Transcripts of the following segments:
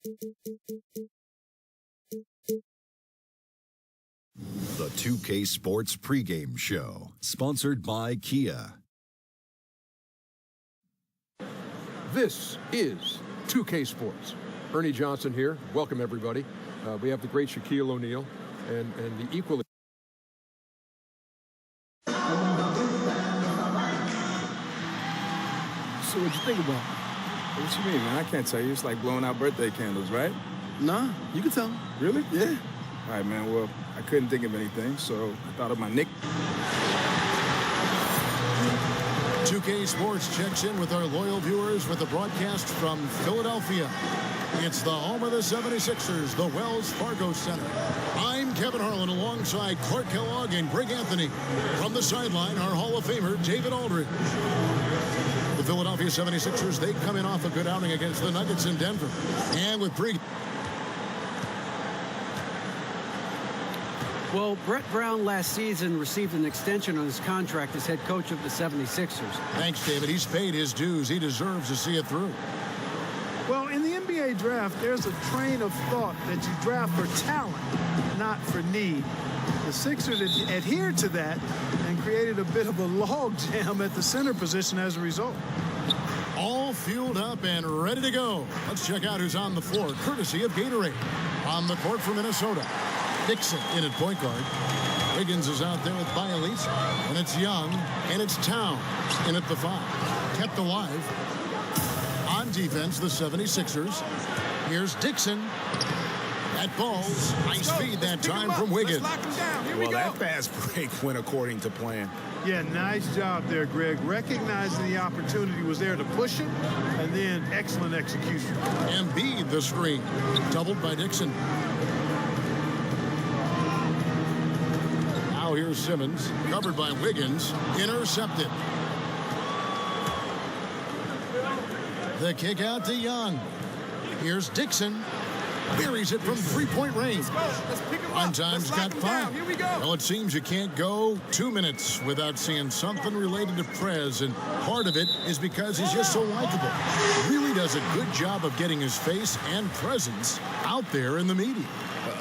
The 2K Sports pregame show, sponsored by Kia. This is 2K Sports. Ernie Johnson here. Welcome, everybody. We have the great Shaquille O'Neal and the equally. So what'd you think about it? What you mean, man? I can't tell you. It's like blowing out birthday candles, right? Nah, you can tell me. Really? Yeah. All right, man. Well, I couldn't think of anything, so I thought of my nick. 2K Sports checks in with our loyal viewers with a broadcast from Philadelphia. It's the home of the 76ers, the Wells Fargo Center. I'm Kevin Harlan alongside Clark Kellogg and Greg Anthony. From the sideline, our Hall of Famer, David Aldridge. The Philadelphia 76ers, they come in off a good outing against the Nuggets in Denver. And with Well, Brett Brown last season received an extension on his contract as head coach of the 76ers. Thanks, David. He's paid his dues. He deserves to see it through. Well, in the NBA draft, there's a train of thought that you draft for talent, not for need. The Sixers adhered to that and created a bit of a logjam at the center position as a result. All fueled up and ready to go. Let's check out who's on the floor, courtesy of Gatorade. On the court for Minnesota, Dixon in at point guard. Wiggins is out there with Bialys, and it's Young, and it's Towns in at the 5. Kept alive. On defense, the 76ers. Here's Dixon. That ball's nice feed that time from Wiggins. Well, that fast break went according to plan. Yeah, nice job there, Greg. Recognizing the opportunity was there to push it, and then excellent execution. Embiid the screen. Doubled by Dixon. Now here's Simmons. Covered by Wiggins. Intercepted. The kick out to Young. Here's Dixon. Buries it from three-point range. On time's got 5. Here we go. Well, it seems you can't go 2 minutes without seeing something related to Prez, and part of it is because he's just so likable. Really does a good job of getting his face and presence out there in the media.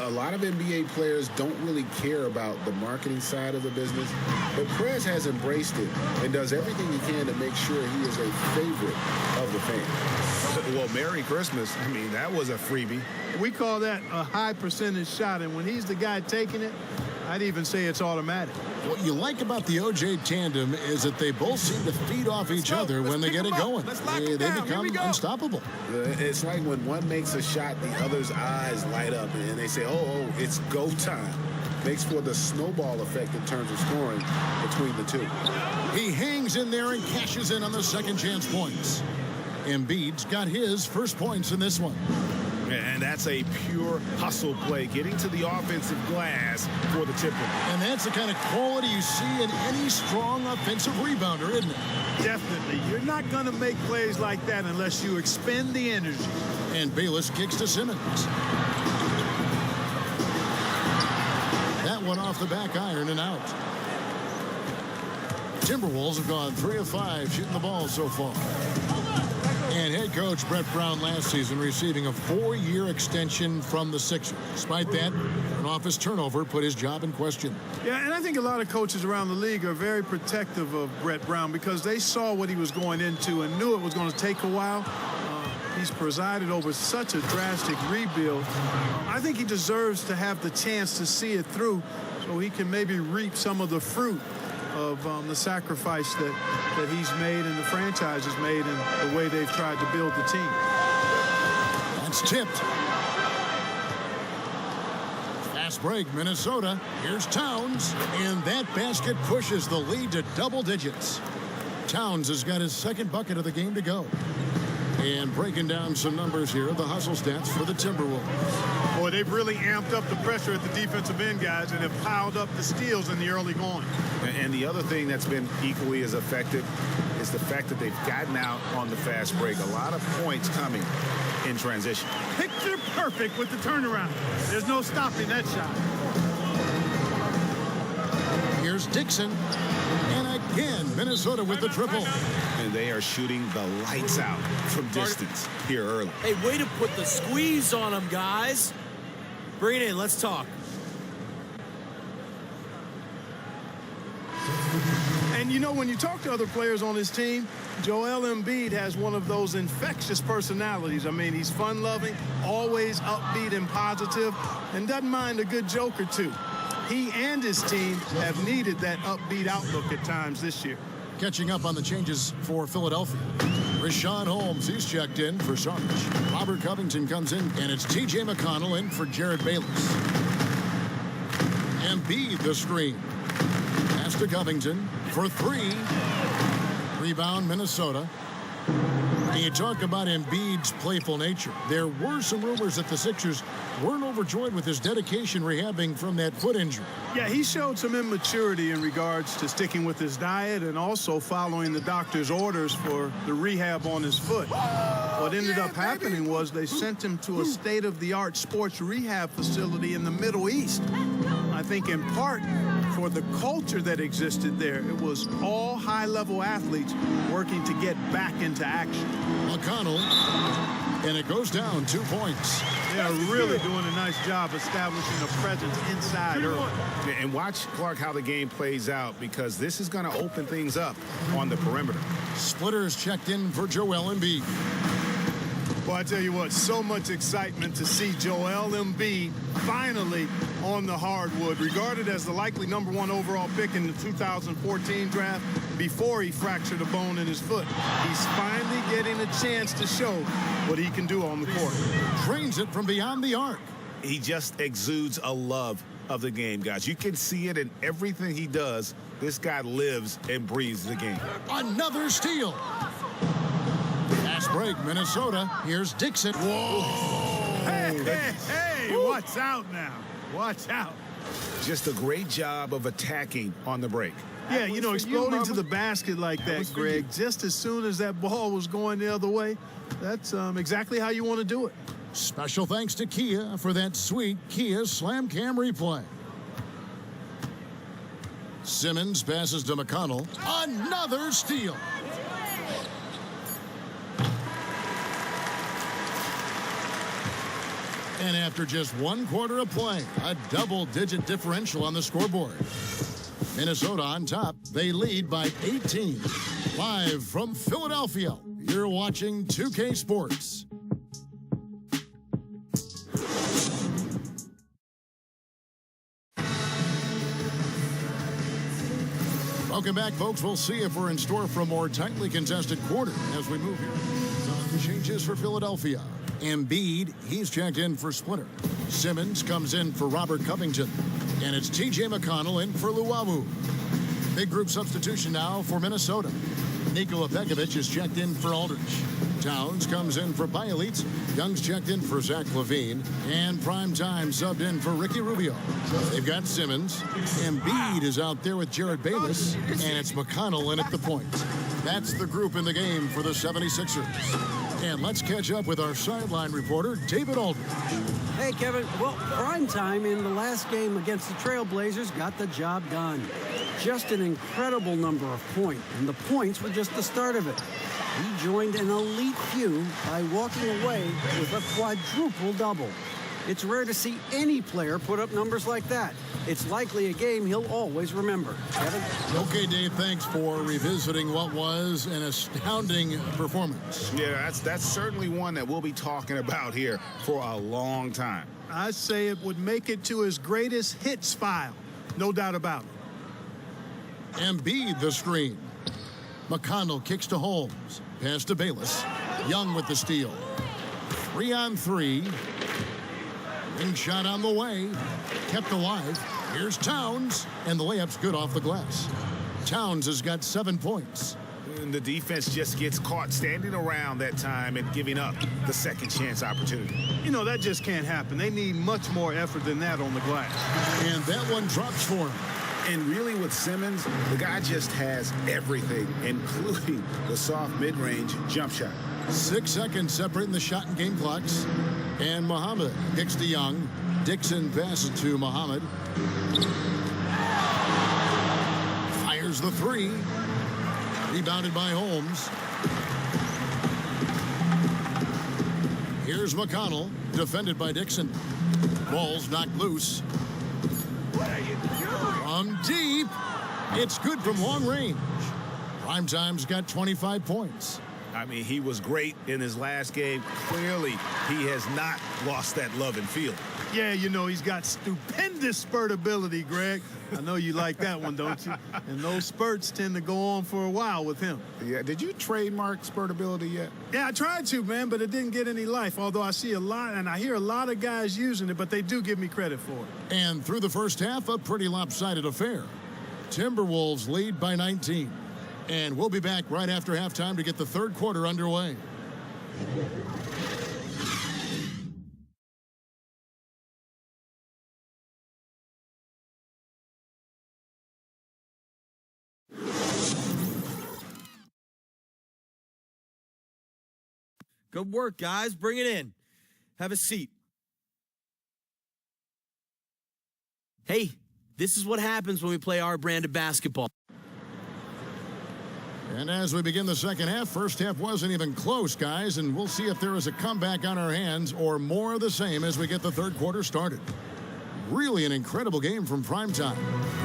A lot of NBA players don't really care about the marketing side of the business, but Prez has embraced it and does everything he can to make sure he is a favorite of the fans. Well, Merry Christmas. I mean, that was a freebie. We call that a high percentage shot, and when he's the guy taking it, I'd even say it's automatic. What you like about the OJ tandem is that they both seem to feed off each other when they get it going. They become unstoppable. It's like when one makes a shot, the other's eyes light up, and they say, oh, it's go time. Makes for the snowball effect in terms of scoring between the two. He hangs in there and cashes in on the second chance points. Embiid's got his first points in this one. And that's a pure hustle play, getting to the offensive glass for the tipper. And that's the kind of quality you see in any strong offensive rebounder, isn't it? Definitely. You're not going to make plays like that unless you expend the energy. And Bayless kicks to Simmons. That one off the back iron and out. Timberwolves have gone 3 of 5 shooting the ball so far. And head coach Brett Brown last season receiving a 4-year extension from the Sixers. Despite that, an office turnover put his job in question. Yeah, and I think a lot of coaches around the league are very protective of Brett Brown because they saw what he was going into and knew it was going to take a while. He's presided over such a drastic rebuild. I think he deserves to have the chance to see it through so he can maybe reap some of the fruit of the sacrifice that he's made and the franchise has made and the way they've tried to build the team. That's tipped. Fast break, Minnesota. Here's Towns, and that basket pushes the lead to double digits. Towns has got his second bucket of the game to go. And breaking down some numbers here, the hustle stats for the Timberwolves. Boy, they've really amped up the pressure at the defensive end, guys, and have piled up the steals in the early going. And the other thing that's been equally as effective is the fact that they've gotten out on the fast break. A lot of points coming in transition. Picture perfect with the turnaround. There's no stopping that shot. Here's Dixon. And again. Minnesota with the triple. And they are shooting the lights out from distance here early. Hey, way to put the squeeze on them, guys. Bring it in. Let's talk. And you know, when you talk to other players on his team, Joel Embiid has one of those infectious personalities. I mean, he's fun-loving, always upbeat and positive, and doesn't mind a good joke or two. He and his team have needed that upbeat outlook at times this year. Catching up on the changes for Philadelphia. Rashawn Holmes, he's checked in for Sarge. Robert Covington comes in, and it's T.J. McConnell in for Jared Bayless. Embiid the screen. Pass to Covington for three. Rebound, Minnesota. And you talk about Embiid's playful nature. There were some rumors that the Sixers weren't overjoyed with his dedication rehabbing from that foot injury. Yeah, he showed some immaturity in regards to sticking with his diet and also following the doctor's orders for the rehab on his foot. What ended up happening was they sent him to a state-of-the-art sports rehab facility in the Middle East. I think in part for the culture that existed there. It was all high-level athletes working to get back into action. McConnell, and it goes down 2 points. They're really doing a nice job establishing a presence inside early. And watch, Clark, how the game plays out, because this is going to open things up on the perimeter. Splitters checked in for Joel Embiid. Well, I tell you what, so much excitement to see Joel Embiid finally on the hardwood, regarded as the likely #1 overall pick in the 2014 draft before he fractured a bone in his foot. He's finally getting a chance to show what he can do on the court. Trains it from beyond the arc. He just exudes a love of the game, guys. You can see it in everything he does. This guy lives and breathes the game. Another steal. Fast break, Minnesota. Here's Dixon. Whoa. Hey, watch out now. Watch out. Just a great job of attacking on the break. Yeah, you know, exploding to the basket like that, Greg, just as soon as that ball was going the other way, that's exactly how you want to do it. Special thanks to Kia for that sweet Kia Slam Cam replay. Simmons passes to McConnell. Another steal. And after just 1 quarter of play, a double-digit differential on the scoreboard. Minnesota on top. They lead by 18. Live from Philadelphia, you're watching 2K Sports. Welcome back, folks. We'll see if we're in store for a more tightly contested quarter as we move here. Some changes for Philadelphia. Embiid, he's checked in for Splitter. Simmons comes in for Robert Covington. And it's T.J. McConnell in for Luawu. Big group substitution now for Minnesota. Nikola Pekovic is checked in for Aldridge. Towns comes in for Bielitz. Young's checked in for Zach LaVine. And Prime Time subbed in for Ricky Rubio. They've got Simmons. Embiid is out there with Jared Bayless. And it's McConnell in at the point. That's the group in the game for the 76ers. And let's catch up with our sideline reporter, David Aldridge. Hey, Kevin. Well, Prime Time in the last game against the Trailblazers got the job done. Just an incredible number of points, and the points were just the start of it. He joined an elite few by walking away with a quadruple double. It's rare to see any player put up numbers like that. It's likely a game he'll always remember. Kevin? Okay, Dave, thanks for revisiting what was an astounding performance. Yeah, that's certainly one that we'll be talking about here for a long time. I'd say it would make it to his greatest hits file. No doubt about it. Embiid the screen. McConnell kicks to Holmes. Pass to Bayless. Young with the steal. 3-on-3. Ring shot on the way. Kept alive. Here's Towns. And the layup's good off the glass. Towns has got 7 points. And the defense just gets caught standing around that time and giving up the second chance opportunity. You know, that just can't happen. They need much more effort than that on the glass. And that one drops for him. And really with Simmons, the guy just has everything, including the soft mid-range jump shot. 6 seconds separating the shot and game clocks. And Muhammad kicks to Young. Dixon passes to Muhammad. Fires Here's the three. Rebounded by Holmes. Here's McConnell, defended by Dixon. Ball's knocked loose. From deep. It's good from long range. Primetime's got 25 points. I mean, he was great in his last game. Clearly, he has not lost that love and feel. Yeah, you know, he's got stupendous spurt ability, Greg. I know you like that one, don't you? And those spurts tend to go on for a while with him. Yeah, did you trademark spurt ability yet? Yeah, I tried to, man, but it didn't get any life, although I see a lot, and I hear a lot of guys using it, but they do give me credit for it. And through the first half, a pretty lopsided affair. Timberwolves lead by 19. And we'll be back right after halftime to get the third quarter underway. Good work, guys. Bring it in. Have a seat. Hey, this is what happens when we play our brand of basketball. And as we begin the second half, first half wasn't even close, guys, and we'll see if there is a comeback on our hands or more of the same as we get the third quarter started. Really an incredible game from Primetime.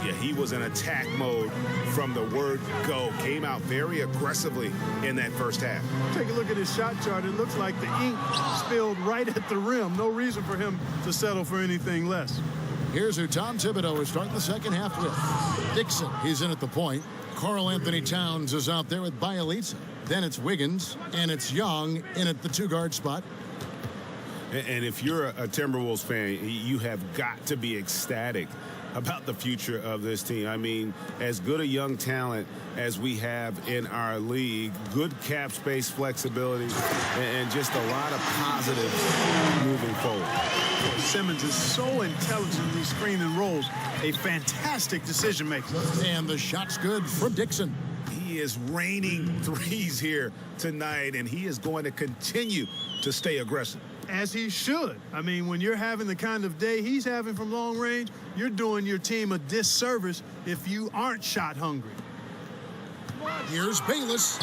Yeah, he was in attack mode from the word go. Came out very aggressively in that first half. Take a look at his shot chart. It looks like the ink spilled right at the rim. No reason for him to settle for anything less. Here's who Tom Thibodeau is starting the second half with. Dixon, he's in at the point. Karl Anthony Towns is out there with Bielitsa. Then it's Wiggins, and it's Young in at the two-guard spot. And if you're a Timberwolves fan, you have got to be ecstatic about the future of this team. I mean, as good a young talent as we have in our league, good cap space flexibility, and just a lot of positives moving forward. Simmons is so intelligently screening roles, a fantastic decision maker. And the shot's good from Dixon. He is raining threes here tonight, and he is going to continue to stay aggressive. As he should. I mean, when you're having the kind of day he's having from long range, you're doing your team a disservice if you aren't shot hungry. Here's Bayless.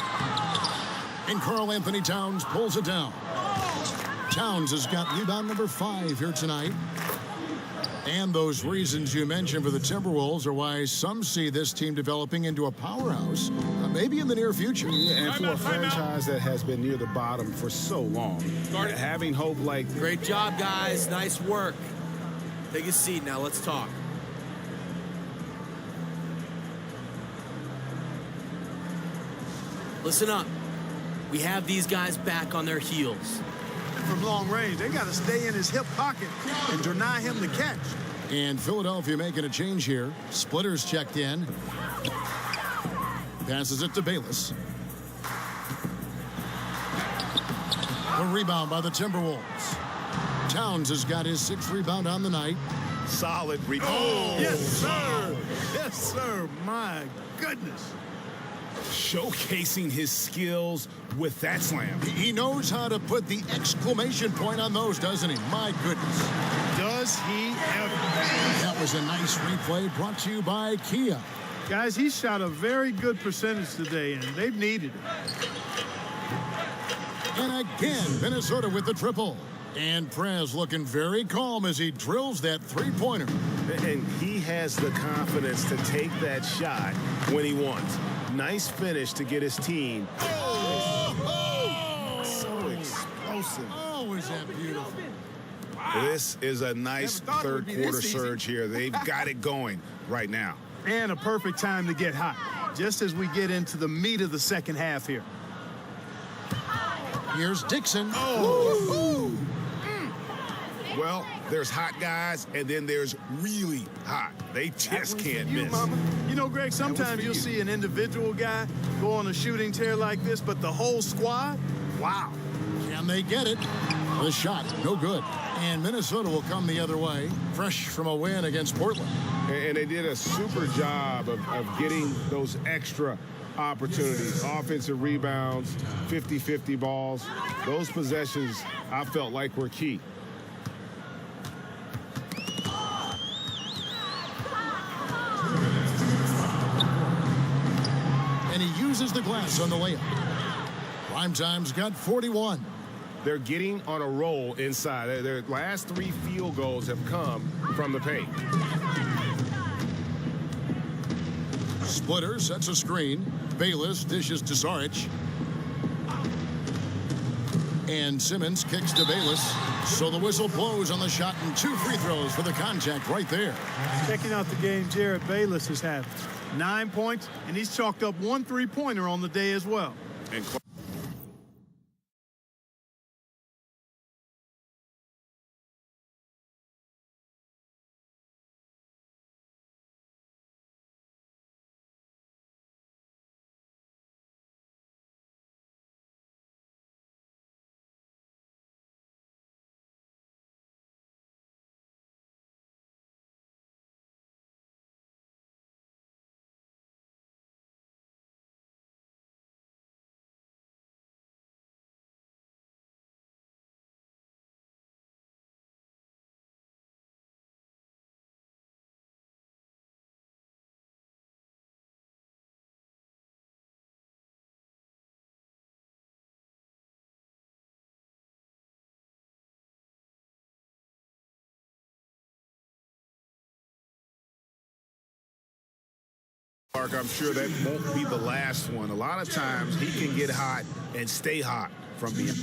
And Karl Anthony Towns pulls it down. Towns has got rebound number 5 here tonight. And those reasons you mentioned for the Timberwolves are why some see this team developing into a powerhouse, maybe in the near future. And for a franchise that has been near the bottom for so long, having hope like this. Great job, guys. Nice work. Take a seat now. Let's talk. Listen up. We have these guys back on their heels. From long range, they got to stay in his hip pocket and deny him the catch. And Philadelphia making a change here. Splitters checked in. Passes it to Bayless. A rebound by the Timberwolves. Towns has got his 6th rebound on the night. Solid rebound. Oh, yes, sir. Yes, sir. My goodness. Showcasing his skills with that slam. He knows how to put the exclamation point on those, doesn't he? My goodness. Does he ever? That was a nice replay brought to you by Kia. Guys, he shot a very good percentage today, and they've needed it. And again, Minnesota with the triple. And Prez looking very calm as he drills that three-pointer. And he has the confidence to take that shot when he wants. Nice finish to get his team. So explosive. Oh, is that beautiful. This is a nice third quarter surge here. They've got it going right now. And a perfect time to get hot, just as we get into the meat of the second half here. Here's Dixon. Oh. Well, there's hot guys, and then there's really hot. They just can't miss. Mama. You know, Greg, sometimes you'll see an individual guy go on a shooting tear like this, but the whole squad, wow. Can they get it? The shot, no good. And Minnesota will come the other way, fresh from a win against Portland. And they did a super job of getting those extra opportunities, offensive rebounds, 50-50 balls. Those possessions, I felt like, were key. and he uses the glass on the layup. Primetime's got 41. They're getting on a roll inside. Their last 3 field goals have come from the paint. Splitter sets a screen. Bayless dishes to Saric. And Simmons kicks to Bayless. So the whistle blows on the shot and 2 free throws for the contact right there. Checking out the game Jared Bayless has had. 9 points, and he's chalked up 1 3-pointer on the day as well. And Mark, I'm sure that won't be the last one. A lot of times he can get hot and stay hot from being.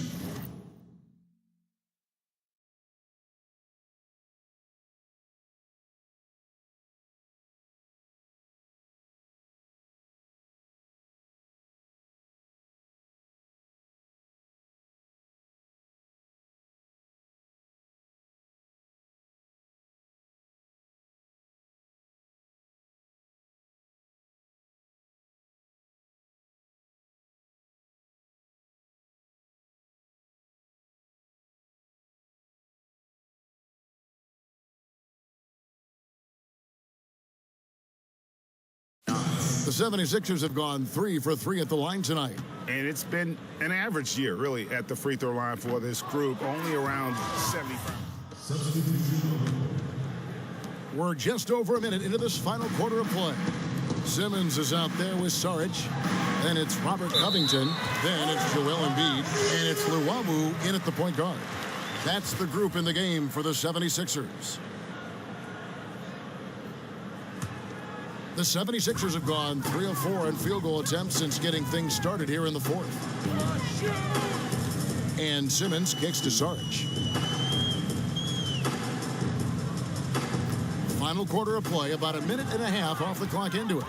The 76ers have gone 3 for 3 at the line tonight. And it's been an average year, really, at the free throw line for this group, only around 75. We're just over a minute into this final quarter of play. Simmons is out there with Saric. Then it's Robert Covington. Then it's Joel Embiid. And it's Luwawu in at the point guard. That's the group in the game for the 76ers. The 76ers have gone 3 of 4 in field goal attempts since getting things started here in the fourth. And Simmons kicks to Saric. Final quarter of play, about a minute and a half off the clock into it.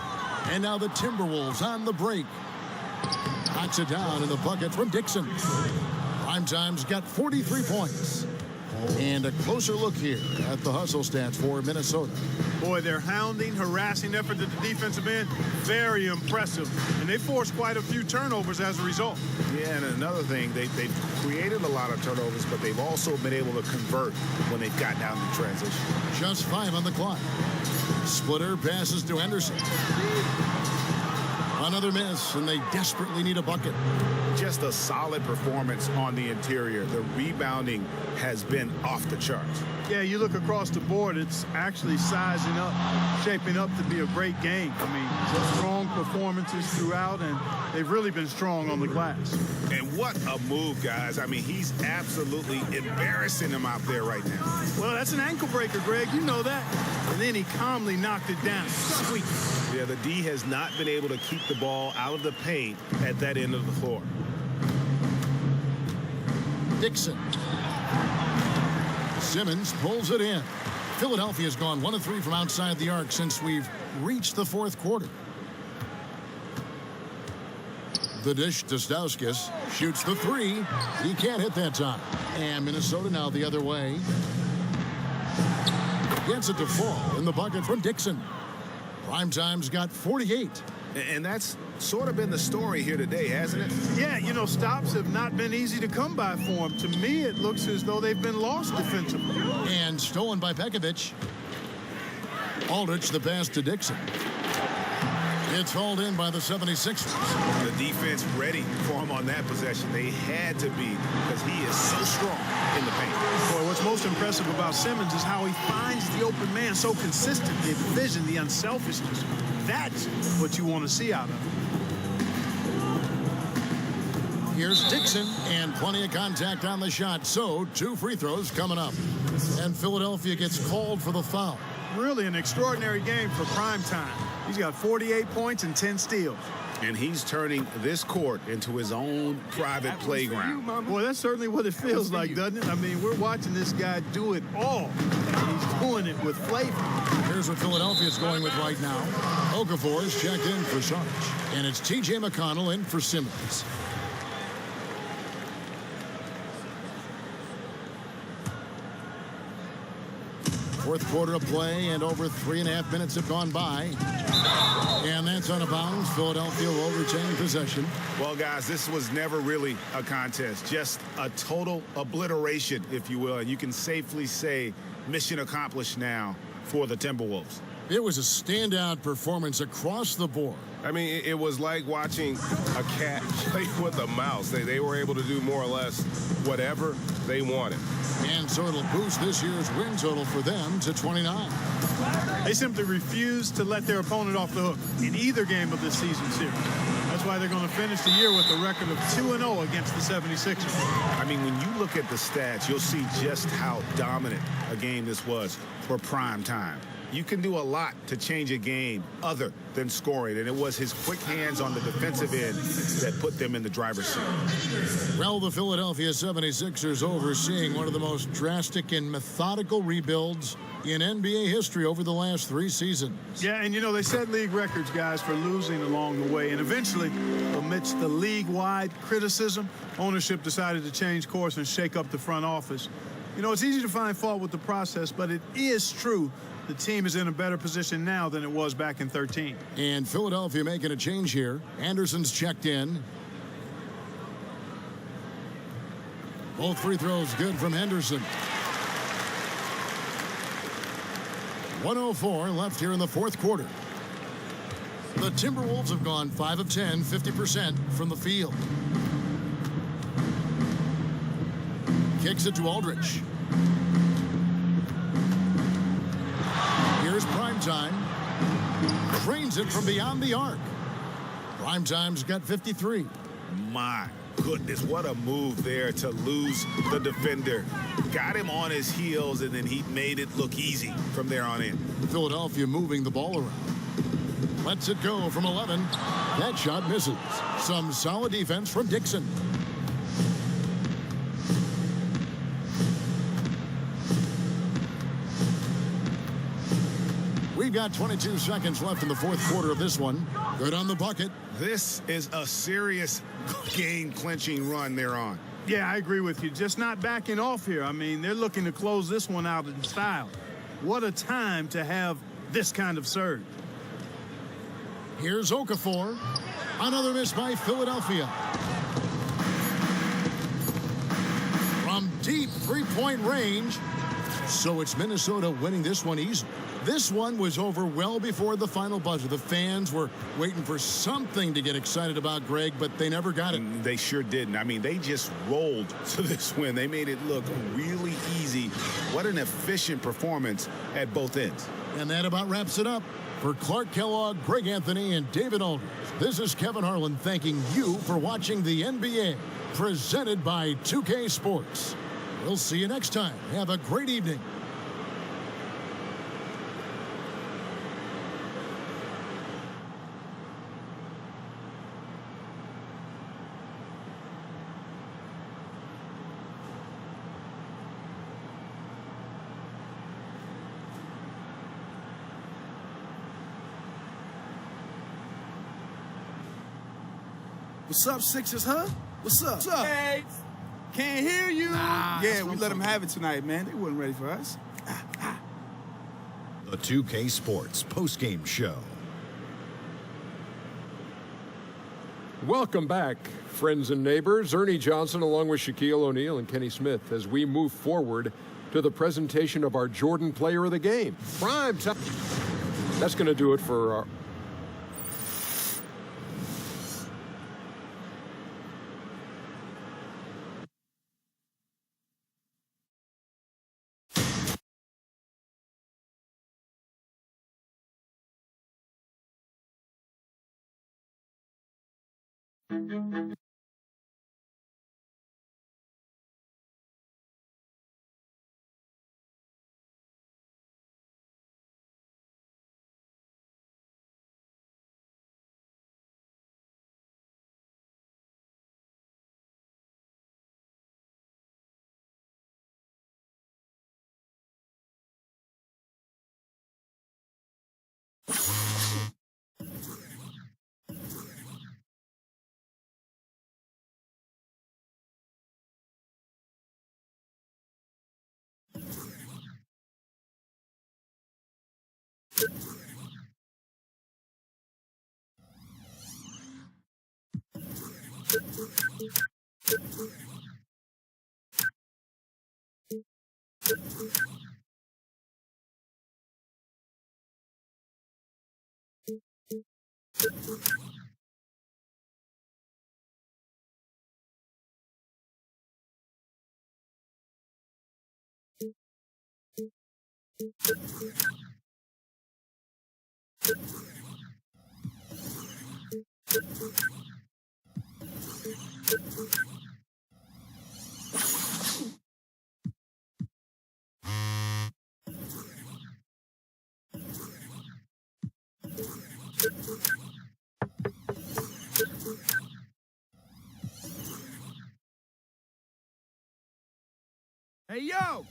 And now the Timberwolves on the break. Knocks it down in the bucket from Dixon. Primetime's got 43 points. And a closer look here at the hustle stats for Minnesota. Boy, their hounding, harassing effort at the defensive end, very impressive. And they forced quite a few turnovers as a result. Yeah, and another thing, they've created a lot of turnovers, but they've also been able to convert when they've got down to transition. Just 5 on the clock. Splitter passes to Henderson. Another miss, and they desperately need a bucket. Just a solid performance on the interior. The rebounding has been off the charts. Yeah, you look across the board, it's actually sizing up, shaping up to be a great game. I mean, strong performances throughout, and they've really been strong on the glass. And what a move, guys. I mean, he's absolutely embarrassing them out there right now. Well, that's an ankle breaker, Greg. You know that. And then he calmly knocked it down. Sweet. Yeah, the D has not been able to keep the ball out of the paint at that end of the floor. Dixon. Simmons pulls it in. Philadelphia's gone 1 of 3 from outside the arc since we've reached the fourth quarter. The dish to Stauskas. Shoots the 3. He can't hit that time. And Minnesota now the other way. Gets it to fall in the bucket from Dixon. Primetime's got 48. And that's sort of been the story here today, hasn't it? Yeah, you know, stops have not been easy to come by for him. To me, it looks as though they've been lost defensively. And stolen by Pekovic. Aldrich the pass to Dixon. It's hauled in by the 76ers. The defense ready for him on that possession. They had to be, because he is so strong in the paint. Boy, what's most impressive about Simmons is how he finds the open man so consistently. The vision, the unselfishness. That's what you want to see out of him. Here's Dixon, and plenty of contact on the shot. So 2 free throws coming up. And Philadelphia gets called for the foul. Really an extraordinary game for prime time. He's got 48 points and 10 steals. And he's turning this court into his own private playground. Boy, that's certainly what it feels like, doesn't it? I mean, we're watching this guy do it all. And he's doing it with flavor. Here's what Philadelphia's going with right now. Okafor is checked in for Sarge. And it's T.J. McConnell in for Simmons. Fourth quarter of play, and over 3.5 minutes have gone by. And that's out of bounds. Philadelphia will retain possession. Well, guys, this was never really a contest. Just a total obliteration, if you will. And you can safely say mission accomplished now for the Timberwolves. It was a standout performance across the board. I mean, it was like watching a cat play with a mouse. They were able to do more or less whatever they wanted. And so it'll boost this year's win total for them to 29. They simply refuse to let their opponent off the hook in either game of this season series. That's why they're going to finish the year with a record of 2-0 against the 76ers. I mean, when you look at the stats, you'll see just how dominant a game this was for prime time. You can do a lot to change a game other than scoring, and it was his quick hands on the defensive end that put them in the driver's seat. Well, the Philadelphia 76ers overseeing one of the most drastic and methodical rebuilds in NBA history over the last 3 seasons. Yeah, and you know, they set league records, guys, for losing along the way. And eventually, amidst the league-wide criticism, ownership decided to change course and shake up the front office. You know, it's easy to find fault with the process, but it is true the team is in a better position now than it was back in 13. And Philadelphia making a change here. Anderson's checked in. Both free throws good from Henderson. 1:04 left here in the fourth quarter. The Timberwolves have gone 5 of 10, 50% from the field. Kicks it to Aldridge. Here's Primetime. Cranes it from beyond the arc. Primetime's got 53. My goodness, what a move there to lose the defender. Got him on his heels, and then he made it look easy from there on in. Philadelphia moving the ball around. Lets it go from 11. That shot misses. Some solid defense from Dixon. We've got 22 seconds left in the fourth quarter of this one. Good on the bucket. This is a serious game-clinching run they're on. Yeah, I agree with you. Just not backing off here. I mean, they're looking to close this one out in style. What a time to have this kind of surge. Here's Okafor. Another miss by Philadelphia. From deep three-point range. So it's Minnesota winning this one easily. This one was over well before the final buzzer. The fans were waiting for something to get excited about, Greg, but they never got it. They sure didn't. I mean, they just rolled to this win. They made it look really easy. What an efficient performance at both ends. And that about wraps it up. For Clark Kellogg, Greg Anthony, and David Aldridge, this is Kevin Harlan thanking you for watching the NBA, presented by 2K Sports. We'll see you next time. Have a great evening. What's up, Sixers, huh? What's up? What's up? Hey, can't hear you. Yeah, we let them have it tonight, man. They weren't ready for us. The 2K Sports postgame show. Welcome back, friends and neighbors. Ernie Johnson along with Shaquille O'Neal and Kenny Smith as we move forward to the presentation of our Jordan Player of the Game. Prime time. That's going to do it for our Hey, yo!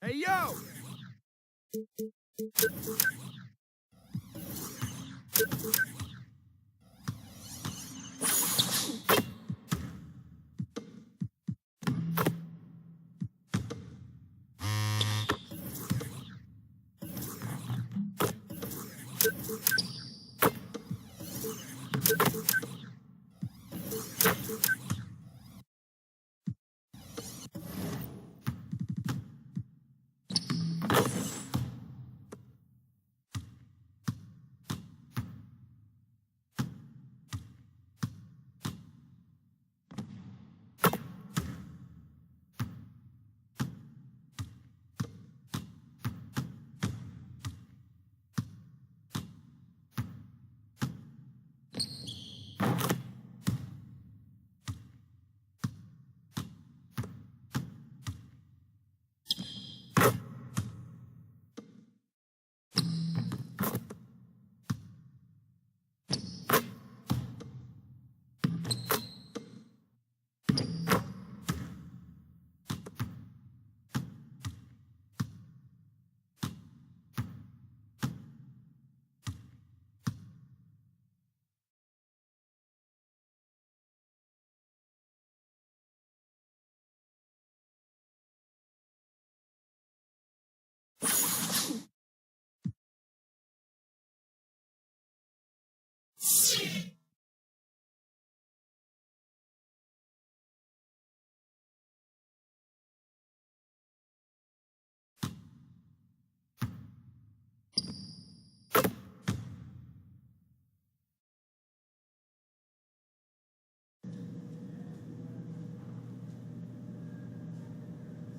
Hey, yo!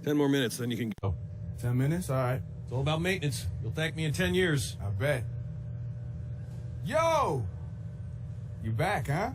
Ten more minutes, then you can go. 10 minutes? All right. It's all about maintenance. You'll thank me in 10 years. I bet. Yo! You back, huh?